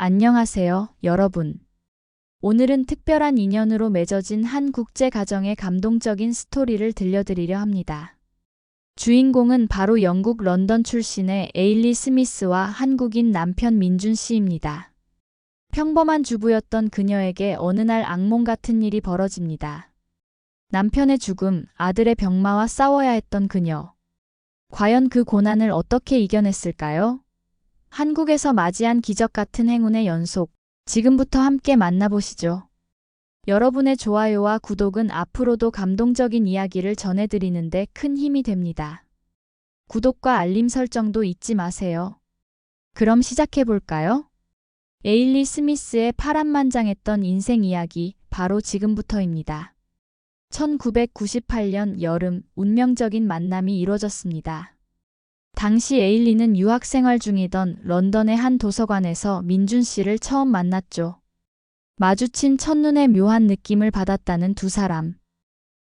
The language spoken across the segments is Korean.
안녕하세요, 여러분. 오늘은 특별한 인연으로 맺어진 한 국제 가정의 감동적인 스토리를 들려드리려 합니다. 주인공은 바로 영국 런던 출신의 에일리 스미스와 한국인 남편 민준 씨입니다. 평범한 주부였던 그녀에게 어느 날 악몽 같은 일이 벌어집니다. 남편의 죽음, 아들의 병마와 싸워야 했던 그녀. 과연 그 고난을 어떻게 이겨냈을까요? 한국에서 맞이한 기적 같은 행운의 연속. 지금부터 함께 만나보시죠. 여러분의 좋아요와 구독은 앞으로도 감동적인 이야기를 전해드리는데 큰 힘이 됩니다. 구독과 알림 설정도 잊지 마세요. 그럼 시작해볼까요? 에일리 스미스의 파란만장했던 인생 이야기, 바로 지금부터입니다. 1998년 여름, 운명적인 만남이 이루어졌습니다. 당시 에일리는 유학생활 중이던 런던의 한 도서관에서 민준 씨를 처음 만났죠. 마주친 첫눈에 묘한 느낌을 받았다는 두 사람.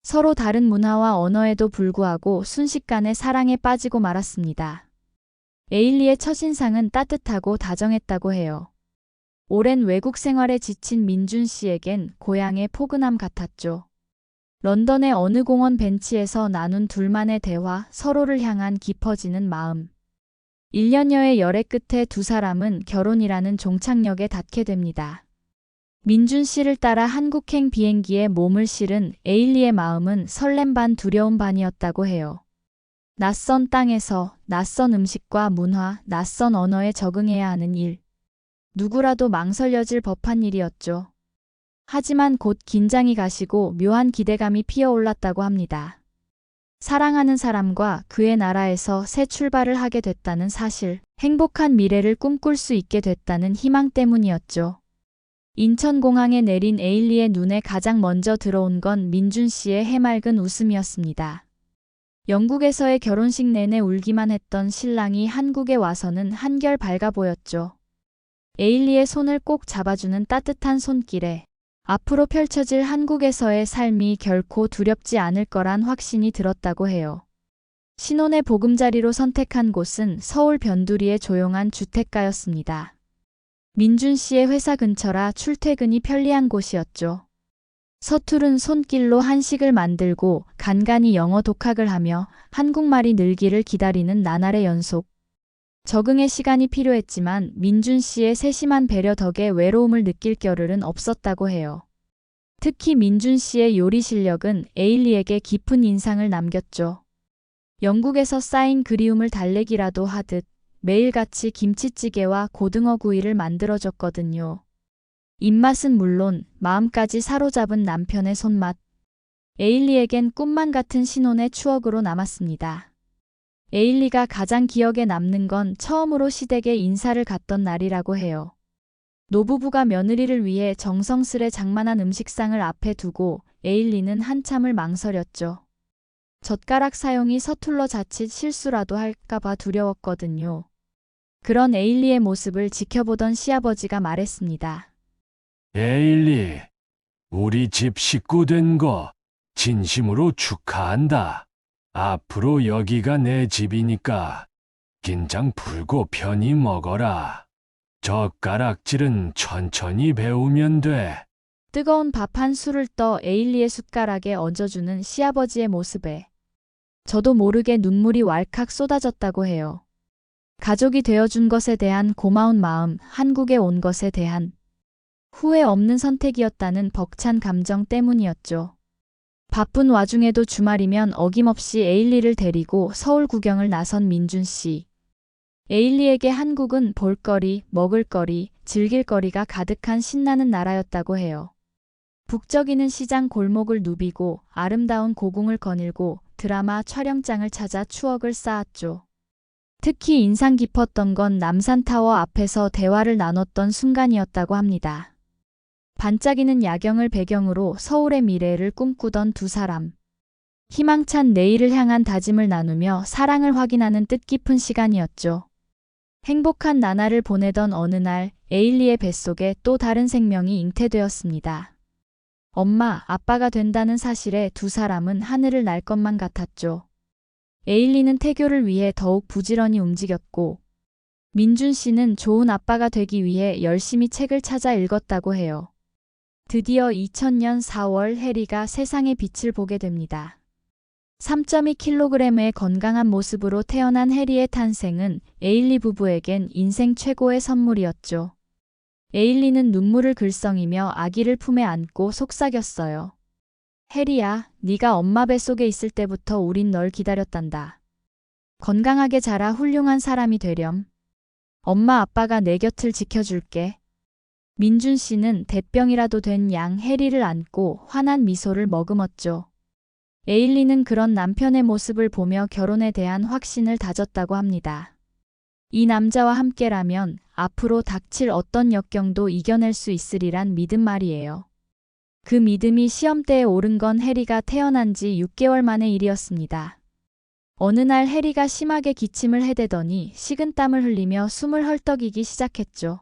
서로 다른 문화와 언어에도 불구하고 순식간에 사랑에 빠지고 말았습니다. 에일리의 첫인상은 따뜻하고 다정했다고 해요. 오랜 외국 생활에 지친 민준 씨에겐 고향의 포근함 같았죠. 런던의 어느 공원 벤치에서 나눈 둘만의 대화, 서로를 향한 깊어지는 마음. 1년여의 열애 끝에 두 사람은 결혼이라는 종착역에 닿게 됩니다. 민준 씨를 따라 한국행 비행기에 몸을 실은 에일리의 마음은 설렘 반 두려움 반이었다고 해요. 낯선 땅에서 낯선 음식과 문화, 낯선 언어에 적응해야 하는 일. 누구라도 망설여질 법한 일이었죠. 하지만 곧 긴장이 가시고 묘한 기대감이 피어올랐다고 합니다. 사랑하는 사람과 그의 나라에서 새 출발을 하게 됐다는 사실, 행복한 미래를 꿈꿀 수 있게 됐다는 희망 때문이었죠. 인천공항에 내린 에일리의 눈에 가장 먼저 들어온 건 민준 씨의 해맑은 웃음이었습니다. 영국에서의 결혼식 내내 울기만 했던 신랑이 한국에 와서는 한결 밝아 보였죠. 에일리의 손을 꼭 잡아주는 따뜻한 손길에 앞으로 펼쳐질 한국에서의 삶이 결코 두렵지 않을 거란 확신이 들었다고 해요. 신혼의 보금자리로 선택한 곳은 서울 변두리의 조용한 주택가였습니다. 민준 씨의 회사 근처라 출퇴근이 편리한 곳이었죠. 서투른 손길로 한식을 만들고 간간히 영어 독학을 하며 한국말이 늘기를 기다리는 나날의 연속. 적응의 시간이 필요했지만 민준 씨의 세심한 배려 덕에 외로움을 느낄 겨를은 없었다고 해요. 특히 민준 씨의 요리 실력은 에일리에게 깊은 인상을 남겼죠. 영국에서 쌓인 그리움을 달래기라도 하듯 매일같이 김치찌개와 고등어 구이를 만들어줬거든요. 입맛은 물론 마음까지 사로잡은 남편의 손맛. 에일리에겐 꿈만 같은 신혼의 추억으로 남았습니다. 에일리가 가장 기억에 남는 건 처음으로 시댁에 인사를 갔던 날이라고 해요. 노부부가 며느리를 위해 정성스레 장만한 음식상을 앞에 두고 에일리는 한참을 망설였죠. 젓가락 사용이 서툴러 자칫 실수라도 할까봐 두려웠거든요. 그런 에일리의 모습을 지켜보던 시아버지가 말했습니다. 에일리, 우리 집 식구 된 거 진심으로 축하한다. 앞으로 여기가 내 집이니까 긴장 풀고 편히 먹어라. 젓가락질은 천천히 배우면 돼. 뜨거운 밥 한 술을 떠 에일리의 숟가락에 얹어주는 시아버지의 모습에 저도 모르게 눈물이 왈칵 쏟아졌다고 해요. 가족이 되어준 것에 대한 고마운 마음, 한국에 온 것에 대한 후회 없는 선택이었다는 벅찬 감정 때문이었죠. 바쁜 와중에도 주말이면 어김없이 에일리를 데리고 서울 구경을 나선 민준 씨. 에일리에게 한국은 볼거리, 먹을거리, 즐길거리가 가득한 신나는 나라였다고 해요. 북적이는 시장 골목을 누비고 아름다운 고궁을 거닐고 드라마 촬영장을 찾아 추억을 쌓았죠. 특히 인상 깊었던 건 남산타워 앞에서 대화를 나눴던 순간이었다고 합니다. 반짝이는 야경을 배경으로 서울의 미래를 꿈꾸던 두 사람. 희망찬 내일을 향한 다짐을 나누며 사랑을 확인하는 뜻깊은 시간이었죠. 행복한 나날을 보내던 어느 날 에일리의 뱃속에 또 다른 생명이 잉태되었습니다. 엄마, 아빠가 된다는 사실에 두 사람은 하늘을 날 것만 같았죠. 에일리는 태교를 위해 더욱 부지런히 움직였고 민준 씨는 좋은 아빠가 되기 위해 열심히 책을 찾아 읽었다고 해요. 드디어 2000년 4월 해리가 세상의 빛을 보게 됩니다. 3.2kg의 건강한 모습으로 태어난 해리의 탄생은 에일리 부부에겐 인생 최고의 선물이었죠. 에일리는 눈물을 글썽이며 아기를 품에 안고 속삭였어요. 해리야, 네가 엄마 뱃속에 있을 때부터 우린 널 기다렸단다. 건강하게 자라 훌륭한 사람이 되렴. 엄마 아빠가 내 곁을 지켜줄게. 민준 씨는 대병이라도 된 양 해리를 안고 환한 미소를 머금었죠. 에일리는 그런 남편의 모습을 보며 결혼에 대한 확신을 다졌다고 합니다. 이 남자와 함께라면 앞으로 닥칠 어떤 역경도 이겨낼 수 있으리란 믿음 말이에요. 그 믿음이 시험대에 오른 건 해리가 태어난 지 6개월 만의 일이었습니다. 어느 날 해리가 심하게 기침을 해대더니 식은땀을 흘리며 숨을 헐떡이기 시작했죠.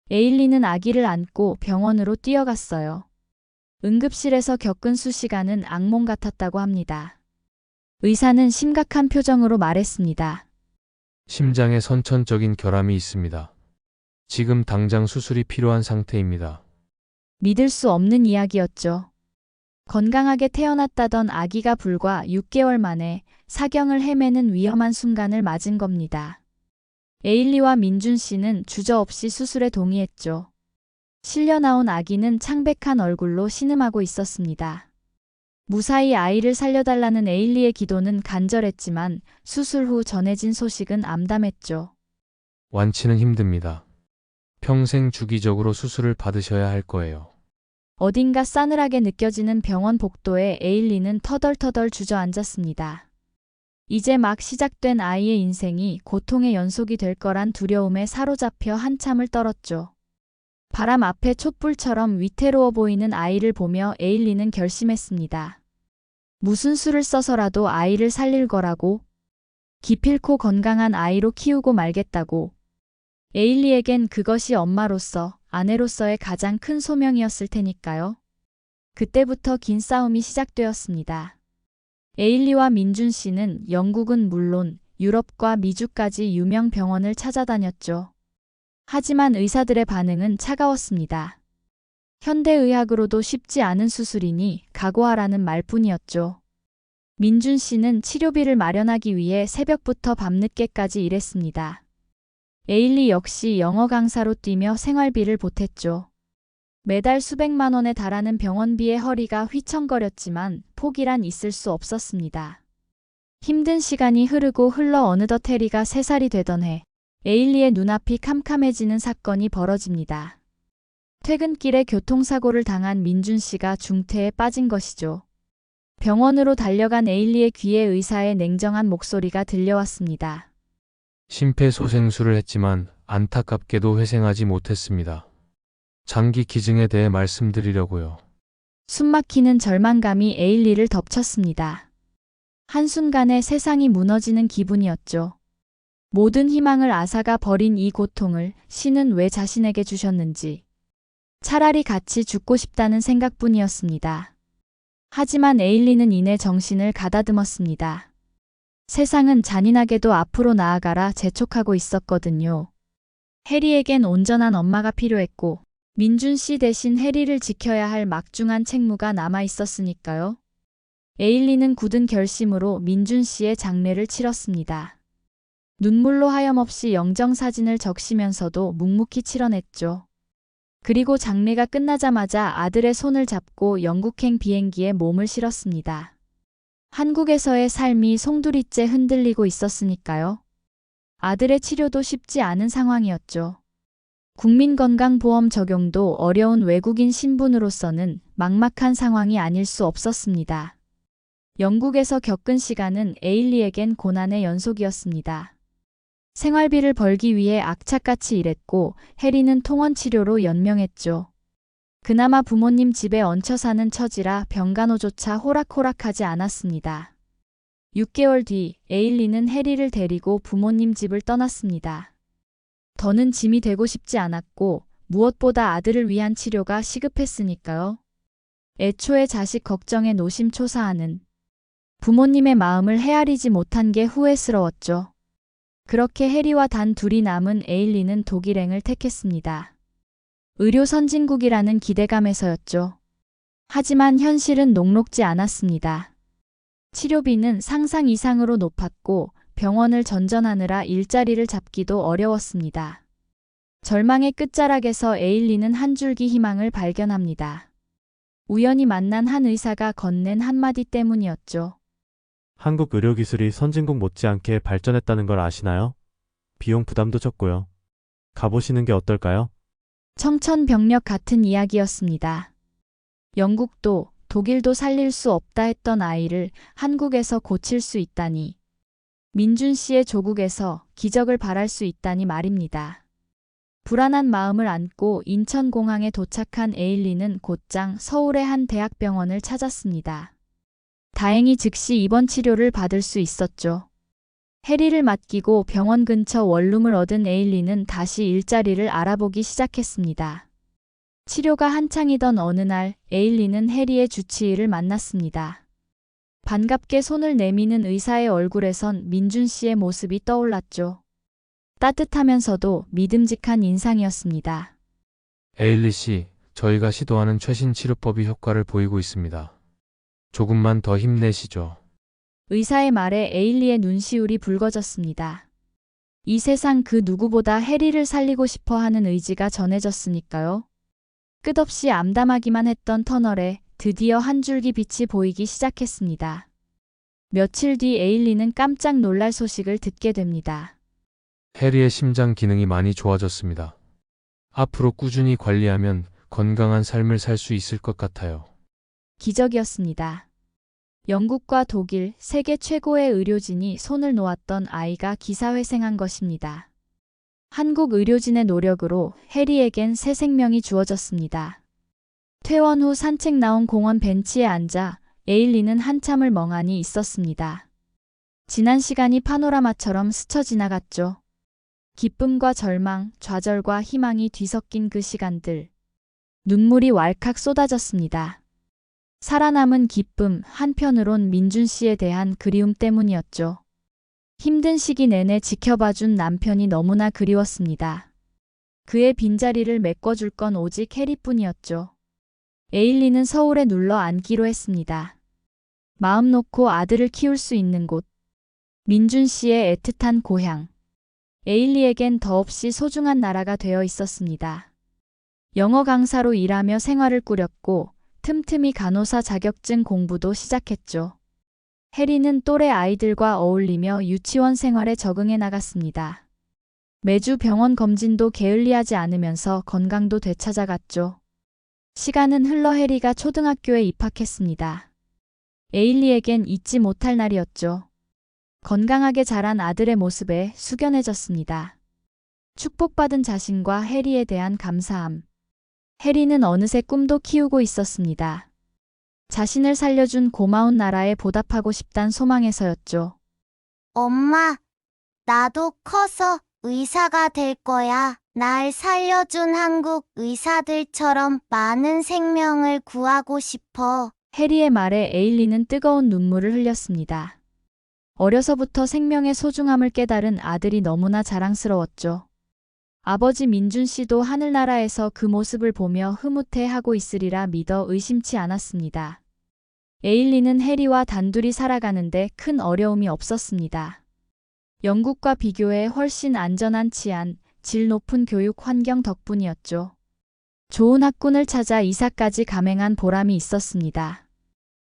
에일리는 아기를 안고 병원으로 뛰어갔어요. 응급실에서 겪은 수시간은 악몽 같았다고 합니다. 의사는 심각한 표정으로 말했습니다. 심장에 선천적인 결함이 있습니다. 지금 당장 수술이 필요한 상태입니다. 믿을 수 없는 이야기였죠. 건강하게 태어났다던 아기가 불과 6개월 만에 사경을 헤매는 위험한 순간을 맞은 겁니다. 에일리와 민준 씨는 주저없이 수술에 동의했죠. 실려 나온 아기는 창백한 얼굴로 신음하고 있었습니다. 무사히 아이를 살려달라는 에일리의 기도는 간절했지만 수술 후 전해진 소식은 암담했죠. 완치는 힘듭니다. 평생 주기적으로 수술을 받으셔야 할 거예요. 어딘가 싸늘하게 느껴지는 병원 복도에 에일리는 터덜터덜 주저앉았습니다. 이제 막 시작된 아이의 인생이 고통의 연속이 될 거란 두려움에 사로잡혀 한참을 떨었죠. 바람 앞에 촛불처럼 위태로워 보이는 아이를 보며 에일리는 결심했습니다. 무슨 수를 써서라도 아이를 살릴 거라고, 기필코 건강한 아이로 키우고 말겠다고. 에일리에겐 그것이 엄마로서, 아내로서의 가장 큰 소명이었을 테니까요. 그때부터 긴 싸움이 시작되었습니다. 에일리와 민준 씨는 영국은 물론 유럽과 미주까지 유명 병원을 찾아다녔죠. 하지만 의사들의 반응은 차가웠습니다. 현대의학으로도 쉽지 않은 수술이니 각오하라는 말뿐이었죠. 민준 씨는 치료비를 마련하기 위해 새벽부터 밤늦게까지 일했습니다. 에일리 역시 영어 강사로 뛰며 생활비를 보탰죠. 매달 수백만 원에 달하는 병원비에 허리가 휘청거렸지만 포기란 있을 수 없었습니다. 힘든 시간이 흐르고 흘러 어느덧 해리가 3살이 되던 해, 에일리의 눈앞이 캄캄해지는 사건이 벌어집니다. 퇴근길에 교통사고를 당한 민준 씨가 중태에 빠진 것이죠. 병원으로 달려간 에일리의 귀에 의사의 냉정한 목소리가 들려왔습니다. 심폐소생술을 했지만 안타깝게도 회생하지 못했습니다. 장기 기증에 대해 말씀드리려고요. 숨막히는 절망감이 에일리를 덮쳤습니다. 한순간에 세상이 무너지는 기분이었죠. 모든 희망을 앗아가 버린 이 고통을 신은 왜 자신에게 주셨는지. 차라리 같이 죽고 싶다는 생각뿐이었습니다. 하지만 에일리는 이내 정신을 가다듬었습니다. 세상은 잔인하게도 앞으로 나아가라 재촉하고 있었거든요. 해리에겐 온전한 엄마가 필요했고 민준 씨 대신 해리를 지켜야 할 막중한 책무가 남아 있었으니까요. 에일리는 굳은 결심으로 민준 씨의 장례를 치렀습니다. 눈물로 하염없이 영정사진을 적시면서도 묵묵히 치러냈죠. 그리고 장례가 끝나자마자 아들의 손을 잡고 영국행 비행기에 몸을 실었습니다. 한국에서의 삶이 송두리째 흔들리고 있었으니까요. 아들의 치료도 쉽지 않은 상황이었죠. 국민건강보험 적용도 어려운 외국인 신분으로서는 막막한 상황이 아닐 수 없었습니다. 영국에서 겪은 시간은 에일리에겐 고난의 연속이었습니다. 생활비를 벌기 위해 악착같이 일했고 해리는 통원치료로 연명했죠. 그나마 부모님 집에 얹혀 사는 처지라 병간호조차 호락호락하지 않았습니다. 6개월 뒤 에일리는 해리를 데리고 부모님 집을 떠났습니다. 더는 짐이 되고 싶지 않았고 무엇보다 아들을 위한 치료가 시급했으니까요. 애초에 자식 걱정에 노심초사하는 부모님의 마음을 헤아리지 못한 게 후회스러웠죠. 그렇게 해리와 단 둘이 남은 에일리는 독일행을 택했습니다. 의료 선진국이라는 기대감에서였죠. 하지만 현실은 녹록지 않았습니다. 치료비는 상상 이상으로 높았고 병원을 전전하느라 일자리를 잡기도 어려웠습니다. 절망의 끝자락에서 에일리는 한 줄기 희망을 발견합니다. 우연히 만난 한 의사가 건넨 한마디 때문이었죠. 한국 의료기술이 선진국 못지않게 발전했다는 걸 아시나요? 비용 부담도 적고요. 가보시는 게 어떨까요? 청천벽력 같은 이야기였습니다. 영국도 독일도 살릴 수 없다 했던 아이를 한국에서 고칠 수 있다니. 민준 씨의 조국에서 기적을 바랄 수 있다니 말입니다. 불안한 마음을 안고 인천공항에 도착한 에일리는 곧장 서울의 한 대학병원을 찾았습니다. 다행히 즉시 입원 치료를 받을 수 있었죠. 해리를 맡기고 병원 근처 원룸을 얻은 에일리는 다시 일자리를 알아보기 시작했습니다. 치료가 한창이던 어느 날 에일리는 해리의 주치의를 만났습니다. 반갑게 손을 내미는 의사의 얼굴에선 민준 씨의 모습이 떠올랐죠. 따뜻하면서도 믿음직한 인상이었습니다. 에일리 씨, 저희가 시도하는 최신 치료법이 효과를 보이고 있습니다. 조금만 더 힘내시죠. 의사의 말에 에일리의 눈시울이 붉어졌습니다. 이 세상 그 누구보다 해리를 살리고 싶어 하는 의지가 전해졌으니까요. 끝없이 암담하기만 했던 터널에 드디어 한 줄기 빛이 보이기 시작했습니다. 며칠 뒤 에일리는 깜짝 놀랄 소식을 듣게 됩니다. 해리의 심장 기능이 많이 좋아졌습니다. 앞으로 꾸준히 관리하면 건강한 삶을 살 수 있을 것 같아요. 기적이었습니다. 영국과 독일, 세계 최고의 의료진이 손을 놓았던 아이가 기사회생한 것입니다. 한국 의료진의 노력으로 해리에겐 새 생명이 주어졌습니다. 퇴원 후 산책 나온 공원 벤치에 앉아 에일리는 한참을 멍하니 있었습니다. 지난 시간이 파노라마처럼 스쳐 지나갔죠. 기쁨과 절망, 좌절과 희망이 뒤섞인 그 시간들. 눈물이 왈칵 쏟아졌습니다. 살아남은 기쁨, 한편으론 민준 씨에 대한 그리움 때문이었죠. 힘든 시기 내내 지켜봐준 남편이 너무나 그리웠습니다. 그의 빈자리를 메꿔줄 건 오직 해리뿐이었죠. 에일리는 서울에 눌러 앉기로 했습니다. 마음 놓고 아들을 키울 수 있는 곳. 민준 씨의 애틋한 고향. 에일리에겐 더없이 소중한 나라가 되어 있었습니다. 영어 강사로 일하며 생활을 꾸렸고 틈틈이 간호사 자격증 공부도 시작했죠. 해리는 또래 아이들과 어울리며 유치원 생활에 적응해 나갔습니다. 매주 병원 검진도 게을리하지 않으면서 건강도 되찾아갔죠. 시간은 흘러 해리가 초등학교에 입학했습니다. 에일리에겐 잊지 못할 날이었죠. 건강하게 자란 아들의 모습에 숙연해졌습니다. 축복받은 자신과 해리에 대한 감사함. 해리는 어느새 꿈도 키우고 있었습니다. 자신을 살려준 고마운 나라에 보답하고 싶단 소망에서였죠. 엄마, 나도 커서 의사가 될 거야. 날 살려준 한국 의사들처럼 많은 생명을 구하고 싶어. 해리의 말에 에일리는 뜨거운 눈물을 흘렸습니다. 어려서부터 생명의 소중함을 깨달은 아들이 너무나 자랑스러웠죠. 아버지 민준 씨도 하늘나라에서 그 모습을 보며 흐뭇해하고 있으리라 믿어 의심치 않았습니다. 에일리는 해리와 단둘이 살아가는데 큰 어려움이 없었습니다. 영국과 비교해 훨씬 안전한 치안, 질 높은 교육 환경 덕분이었죠. 좋은 학군을 찾아 이사까지 감행한 보람이 있었습니다.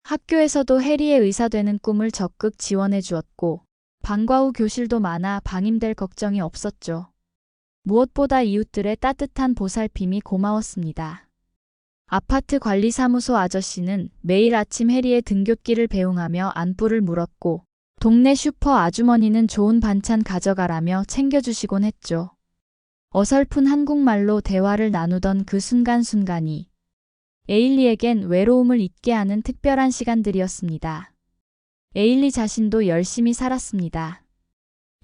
학교에서도 해리의 의사 되는 꿈을 적극 지원해 주었고 방과 후 교실도 많아 방임될 걱정이 없었죠. 무엇보다 이웃들의 따뜻한 보살핌이 고마웠습니다. 아파트 관리사무소 아저씨는 매일 아침 해리의 등굣길을 배웅하며 안부를 물었고 동네 슈퍼 아주머니는 좋은 반찬 가져가라며 챙겨주시곤 했죠. 어설픈 한국말로 대화를 나누던 그 순간순간이 에일리에겐 외로움을 잊게 하는 특별한 시간들이었습니다. 에일리 자신도 열심히 살았습니다.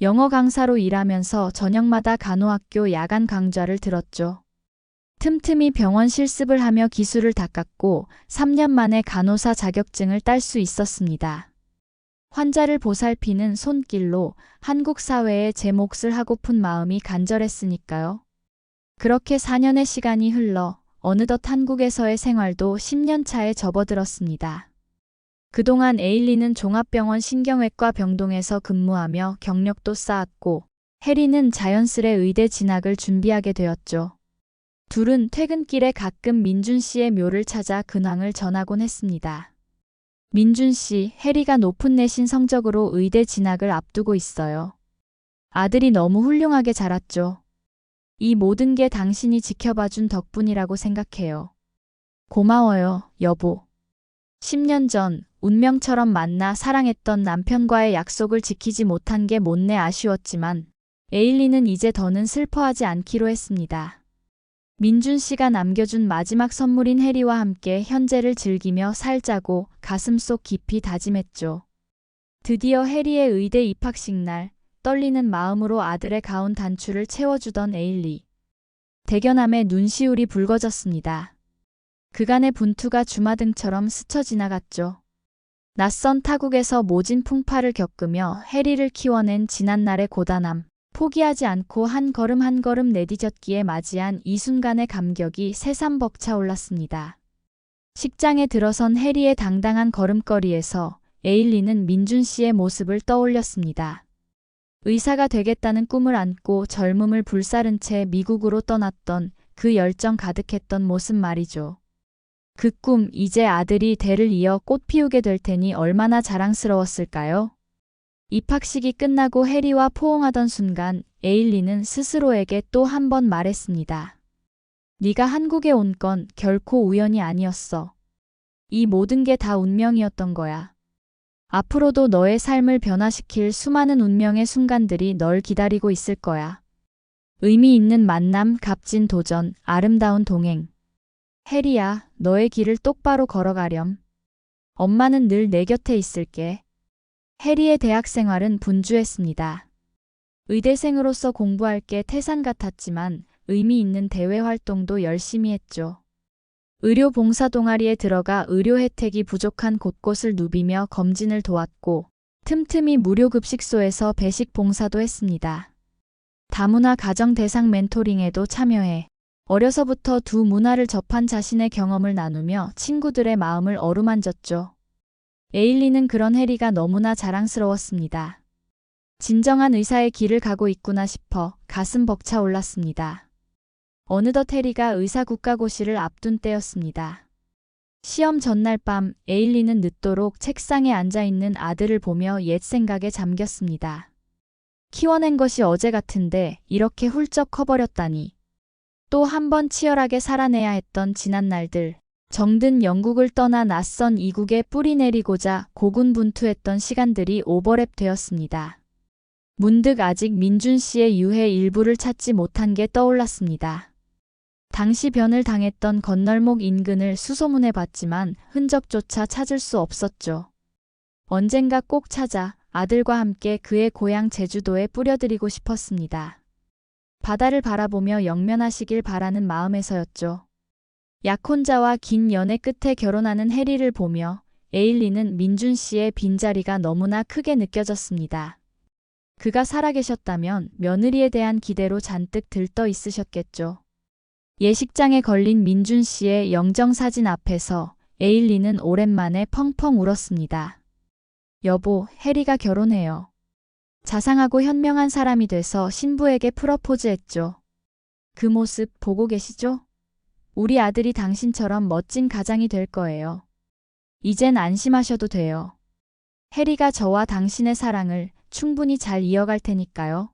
영어 강사로 일하면서 저녁마다 간호학교 야간 강좌를 들었죠. 틈틈이 병원 실습을 하며 기술을 닦았고 3년 만에 간호사 자격증을 딸 수 있었습니다. 환자를 보살피는 손길로 한국 사회에 제 몫을 하고픈 마음이 간절했으니까요. 그렇게 4년의 시간이 흘러 어느덧 한국에서의 생활도 10년 차에 접어들었습니다. 그동안 에일리는 종합병원 신경외과 병동에서 근무하며 경력도 쌓았고 해리는 자연스레 의대 진학을 준비하게 되었죠. 둘은 퇴근길에 가끔 민준 씨의 묘를 찾아 근황을 전하곤 했습니다. 민준 씨, 해리가 높은 내신 성적으로 의대 진학을 앞두고 있어요. 아들이 너무 훌륭하게 자랐죠. 이 모든 게 당신이 지켜봐준 덕분이라고 생각해요. 고마워요, 여보. 10년 전 운명처럼 만나 사랑했던 남편과의 약속을 지키지 못한 게 못내 아쉬웠지만 에일리는 이제 더는 슬퍼하지 않기로 했습니다. 민준 씨가 남겨준 마지막 선물인 해리와 함께 현재를 즐기며 살자고 가슴속 깊이 다짐했죠. 드디어 해리의 의대 입학식 날 떨리는 마음으로 아들의 가운 단추를 채워주던 에일리. 대견함에 눈시울이 붉어졌습니다. 그간의 분투가 주마등처럼 스쳐 지나갔죠. 낯선 타국에서 모진 풍파를 겪으며 해리를 키워낸 지난날의 고단함, 포기하지 않고 한 걸음 한 걸음 내디뎠기에 맞이한 이 순간의 감격이 새삼 벅차올랐습니다. 식장에 들어선 해리의 당당한 걸음걸이에서 에일리는 민준 씨의 모습을 떠올렸습니다. 의사가 되겠다는 꿈을 안고 젊음을 불사른 채 미국으로 떠났던 그 열정 가득했던 모습 말이죠. 그 꿈, 이제 아들이 대를 이어 꽃 피우게 될 테니 얼마나 자랑스러웠을까요? 입학식이 끝나고 해리와 포옹하던 순간 에일리는 스스로에게 또 한 번 말했습니다. 네가 한국에 온 건 결코 우연이 아니었어. 이 모든 게 다 운명이었던 거야. 앞으로도 너의 삶을 변화시킬 수많은 운명의 순간들이 널 기다리고 있을 거야. 의미 있는 만남, 값진 도전, 아름다운 동행. 해리야, 너의 길을 똑바로 걸어가렴. 엄마는 늘 내 곁에 있을게. 해리의 대학 생활은 분주했습니다. 의대생으로서 공부할 게 태산 같았지만 의미 있는 대외 활동도 열심히 했죠. 의료 봉사 동아리에 들어가 의료 혜택이 부족한 곳곳을 누비며 검진을 도왔고 틈틈이 무료 급식소에서 배식 봉사도 했습니다. 다문화 가정 대상 멘토링에도 참여해 어려서부터 두 문화를 접한 자신의 경험을 나누며 친구들의 마음을 어루만졌죠. 에일리는 그런 해리가 너무나 자랑스러웠습니다. 진정한 의사의 길을 가고 있구나 싶어 가슴 벅차올랐습니다. 어느덧 해리가 의사 국가고시를 앞둔 때였습니다. 시험 전날 밤 에일리는 늦도록 책상에 앉아있는 아들을 보며 옛 생각에 잠겼습니다. 키워낸 것이 어제 같은데 이렇게 훌쩍 커버렸다니. 또 한 번 치열하게 살아내야 했던 지난 날들. 정든 영국을 떠나 낯선 이국에 뿌리 내리고자 고군분투했던 시간들이 오버랩 되었습니다. 문득 아직 민준 씨의 유해 일부를 찾지 못한 게 떠올랐습니다. 당시 변을 당했던 건널목 인근을 수소문해 봤지만 흔적조차 찾을 수 없었죠. 언젠가 꼭 찾아 아들과 함께 그의 고향 제주도에 뿌려드리고 싶었습니다. 바다를 바라보며 영면하시길 바라는 마음에서였죠. 약혼자와 긴 연애 끝에 결혼하는 해리를 보며 에일리는 민준 씨의 빈자리가 너무나 크게 느껴졌습니다. 그가 살아계셨다면 며느리에 대한 기대로 잔뜩 들떠 있으셨겠죠. 예식장에 걸린 민준 씨의 영정사진 앞에서 에일리는 오랜만에 펑펑 울었습니다. 여보, 해리가 결혼해요. 자상하고 현명한 사람이 돼서 신부에게 프러포즈했죠. 그 모습 보고 계시죠? 우리 아들이 당신처럼 멋진 가장이 될 거예요. 이젠 안심하셔도 돼요. 해리가 저와 당신의 사랑을 충분히 잘 이어갈 테니까요.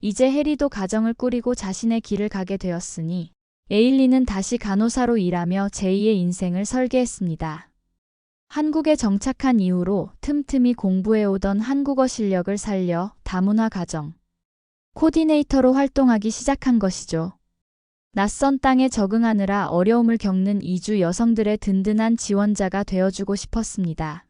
이제 해리도 가정을 꾸리고 자신의 길을 가게 되었으니 에일리는 다시 간호사로 일하며 제2의 인생을 설계했습니다. 한국에 정착한 이후로 틈틈이 공부해오던 한국어 실력을 살려 다문화 가정 코디네이터로 활동하기 시작한 것이죠. 낯선 땅에 적응하느라 어려움을 겪는 이주 여성들의 든든한 지원자가 되어주고 싶었습니다.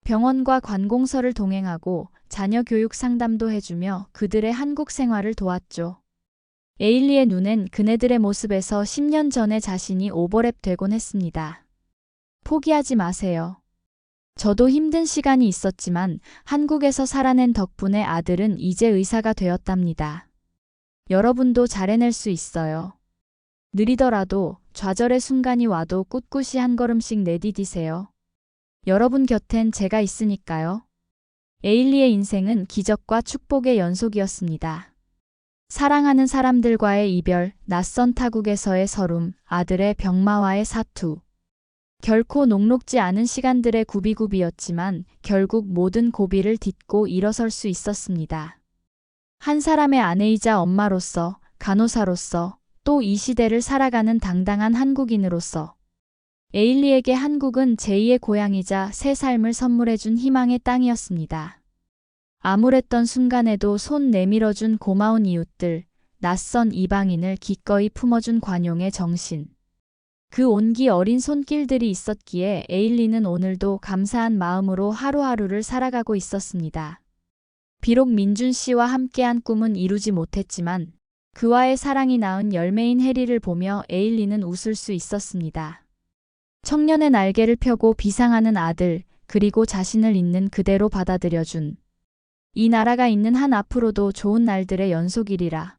병원과 관공서를 동행하고 자녀 교육 상담도 해주며 그들의 한국 생활을 도왔죠. 에일리의 눈엔 그네들의 모습에서 10년 전의 자신이 오버랩 되곤 했습니다. 포기하지 마세요. 저도 힘든 시간이 있었지만 한국에서 살아낸 덕분에 아들은 이제 의사가 되었답니다. 여러분도 잘 해낼 수 있어요. 느리더라도 좌절의 순간이 와도 꿋꿋이 한 걸음씩 내디디세요. 여러분 곁엔 제가 있으니까요. 에일리의 인생은 기적과 축복의 연속이었습니다. 사랑하는 사람들과의 이별, 낯선 타국에서의 서름, 아들의 병마와의 사투. 결코 녹록지 않은 시간들의 구비구비였지만 결국 모든 고비를 딛고 일어설 수 있었습니다. 한 사람의 아내이자 엄마로서, 간호사로서, 또 이 시대를 살아가는 당당한 한국인으로서 에일리에게 한국은 제2의 고향이자 새 삶을 선물해준 희망의 땅이었습니다. 암울했던 순간에도 손 내밀어준 고마운 이웃들, 낯선 이방인을 기꺼이 품어준 관용의 정신. 그 온기 어린 손길들이 있었기에 에일리는 오늘도 감사한 마음으로 하루하루를 살아가고 있었습니다. 비록 민준 씨와 함께한 꿈은 이루지 못했지만 그와의 사랑이 낳은 열매인 해리를 보며 에일리는 웃을 수 있었습니다. 청년의 날개를 펴고 비상하는 아들, 그리고 자신을 있는 그대로 받아들여준 이 나라가 있는 한 앞으로도 좋은 날들의 연속이리라.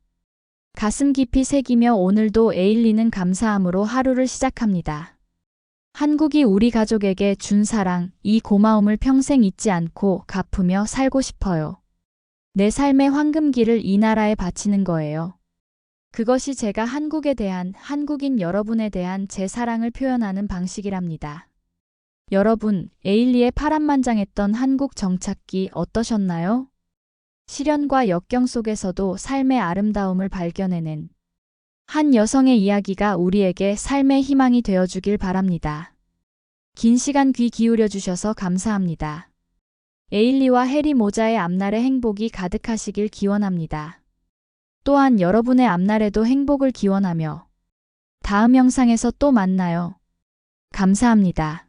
가슴 깊이 새기며 오늘도 에일리는 감사함으로 하루를 시작합니다. 한국이 우리 가족에게 준 사랑, 이 고마움을 평생 잊지 않고 갚으며 살고 싶어요. 내 삶의 황금기를 이 나라에 바치는 거예요. 그것이 제가 한국에 대한, 한국인 여러분에 대한 제 사랑을 표현하는 방식이랍니다. 여러분, 에일리의 파란만장했던 한국 정착기 어떠셨나요? 시련과 역경 속에서도 삶의 아름다움을 발견해낸 한 여성의 이야기가 우리에게 삶의 희망이 되어주길 바랍니다. 긴 시간 귀 기울여 주셔서 감사합니다. 에일리와 해리 모자의 앞날에 행복이 가득하시길 기원합니다. 또한 여러분의 앞날에도 행복을 기원하며 다음 영상에서 또 만나요. 감사합니다.